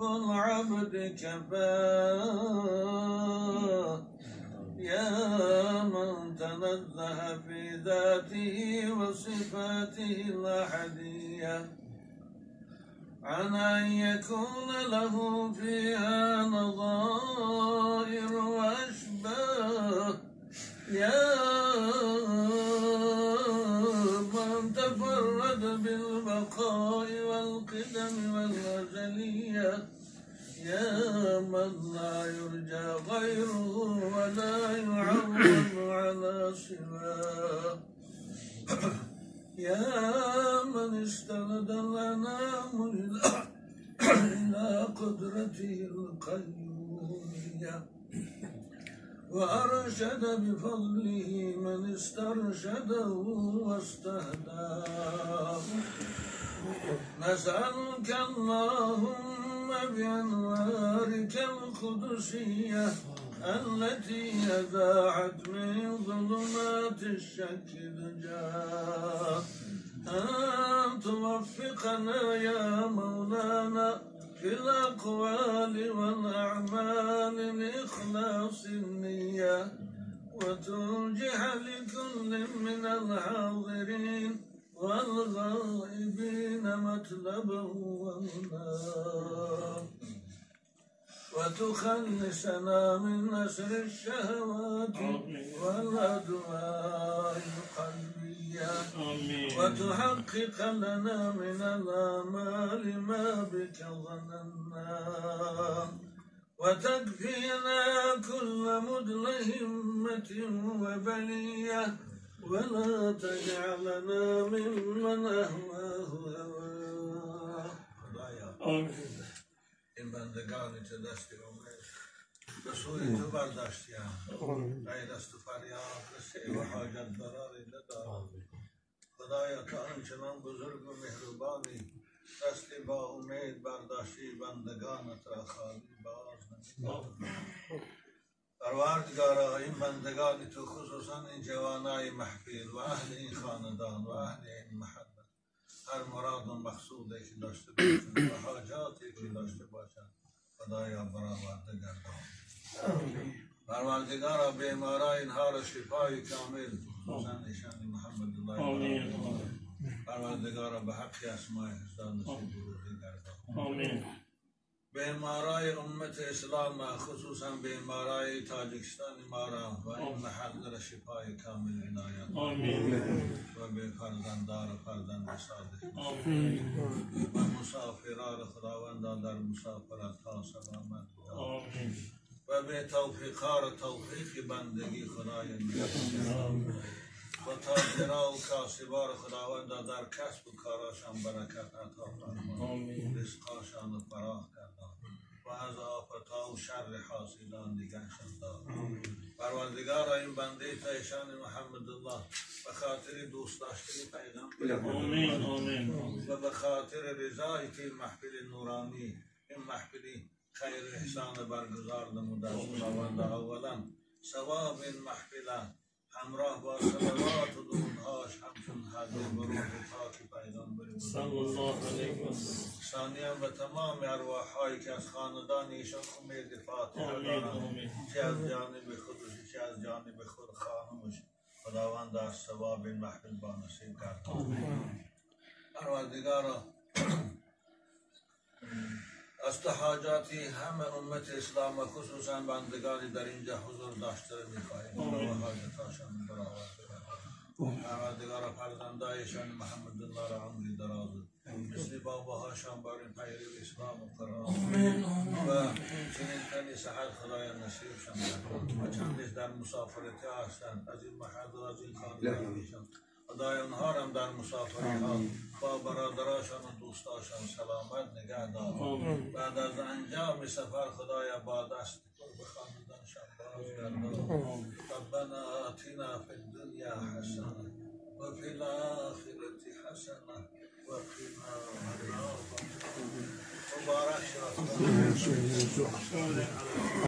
العبد كفاه يا من تنزه في ذاته وصفاته الأحدية عن أن يكون له فيها نظائر وأشباه يا من تفرد بالبقاء والقدم والأزلية يا من لا يرجى غيره ولا يعول على سواه يا من استند الأنام إلى قدرته القيومية وأرشد بفضله من استرشده واستهداه نسألك اللهم بأنوارك القدسية التي أذاعت من ظلمات الشك دجاه أن توفقنا يا مولانا في الأقوال والأعمال لإخلاص النية وتنجح لكل من الحاضرين والغائبين مطلبه ومناه وتخلصنا من نسر الشهوات والأدواء القلبية وتحقق لنا من الآمال ما بك ظننا وتكفينا كل مدلهمة وبلية ولا تجعلنا ممن أهواه هواه. این بندگانی که دست امید به سوی تو برداشتیم غیر از تو فریاد رسی و حاجت براری ندارم خدایا تا آنچنان بزرگ و مهربانی دستی با امید برداشتی بندگانت را خالی باز نمی‌داری پروردگارا این بندگانی تو خصوصا این جوانای محفل و اهل این خاندان و اهل این محل هر مراد و مقصودی که داشته باشند و حاجاتی که داشته باشند خدایا برآورده گردان پروردگارا بیمارای اینها را شفای کامل خصوصا نشان محمد الله پروردگارا به حق اسماء حسنا نصیب روزی گردان بیمارای امت اسلام خصوصا بیمارای تاجیکستان ما را و این محل را شفای کامل عنایت و به فرزندان و فرزند صادق و مسافران خداوند در مسافرت ها سلامت و به توفیقها و توفیق بندگی خدای و تاجرها و کاسبان خداوند در کسب و کارشان برکت عطا فرما رزقشان و فراخ گردان و از آفتها و شر حاسدان نگهشان دار پروردگارا این بنده تایشان محمد الله به خاطر دوست داشتن پیغمبر و به خاطر رضای که محفل نورانی این محفلی خیر احسان برگزار نموده خداوند اولا ثواب این محفل همراه با صلوات و درودهاش همچون حضرت و روح پاک پیغمبر صلی الله علیه و سلم ثانیا و تمام ارواحهایی که از خاندان ایشان امید فاتحه دارند چه از جانب خودش چه از جانب خود خانمش خداوند از ثواب این محفل با نصیب گردان پروردگارا از حاجاتی همه امت اسلام و خصوصا بندگانی در اینجا حضور داشته می‌خواهیم و حاجتاشان برآورده کنیم پروردگارا فرزندایشان محمد الله را عمری دراز مثل باباهاشان بر این پیرو اسلام و قرآن و چنین تنی صحت خدای نصیبشان کردن و چندش در مسافرتی هستند از این محل و از این خاندانیشان خدای اونها هم در مسافری ها با برادراشان و دوستاشان سلامت نگه دار بعد از انجام سفر خدایا با دست تو به خاندانشان بازگردان ربنا آتنا فی الدنیا حسنه و فی الاخرة حسنه و قنا عذاب النار مبارک شاد